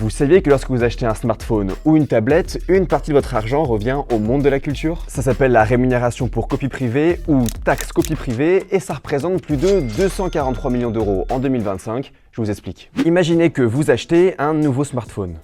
Vous saviez que lorsque vous achetez un smartphone ou une tablette, une partie de votre argent revient au monde de la culture? Ça s'appelle la rémunération pour copie privée ou taxe copie privée et ça représente plus de 243 millions d'euros en 2025. Je vous explique. Imaginez que vous achetez un nouveau smartphone.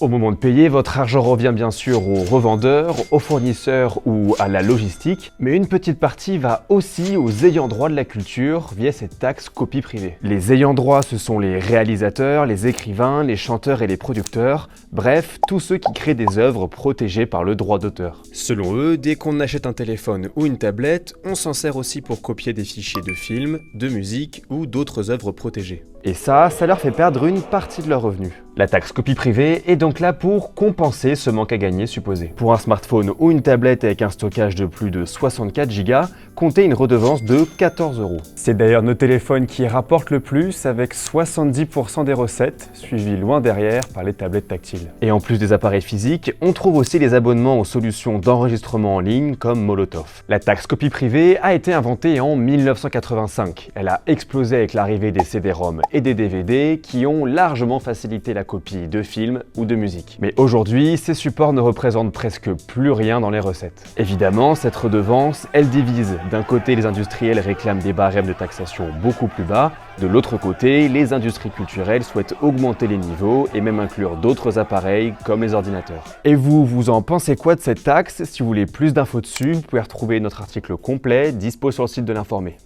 Au moment de payer, votre argent revient bien sûr aux revendeurs, aux fournisseurs ou à la logistique, mais une petite partie va aussi aux ayants droit de la culture via cette taxe copie privée. Les ayants droit, ce sont les réalisateurs, les écrivains, les chanteurs et les producteurs, bref, tous ceux qui créent des œuvres protégées par le droit d'auteur. Selon eux, dès qu'on achète un téléphone ou une tablette, on s'en sert aussi pour copier des fichiers de films, de musique ou d'autres œuvres protégées. Et ça leur fait perdre une partie de leurs revenus. La taxe copie privée est donc là pour compenser ce manque à gagner supposé. Pour un smartphone ou une tablette avec un stockage de plus de 64 Go, comptez une redevance de 14 €. C'est d'ailleurs nos téléphones qui rapportent le plus avec 70% des recettes, suivis loin derrière par les tablettes tactiles. Et en plus des appareils physiques, on trouve aussi les abonnements aux solutions d'enregistrement en ligne comme Molotov. La taxe copie privée a été inventée en 1985. Elle a explosé avec l'arrivée des CD-ROM et des DVD qui ont largement facilité la copie de films ou de musique. Mais aujourd'hui, ces supports ne représentent presque plus rien dans les recettes. Évidemment, cette redevance, elle divise. D'un côté, les industriels réclament des barèmes de taxation beaucoup plus bas. De l'autre côté, les industries culturelles souhaitent augmenter les niveaux et même inclure d'autres appareils comme les ordinateurs. Et vous en pensez quoi de cette taxe? Si vous voulez plus d'infos dessus, vous pouvez retrouver notre article complet dispo sur le site de l'Informé.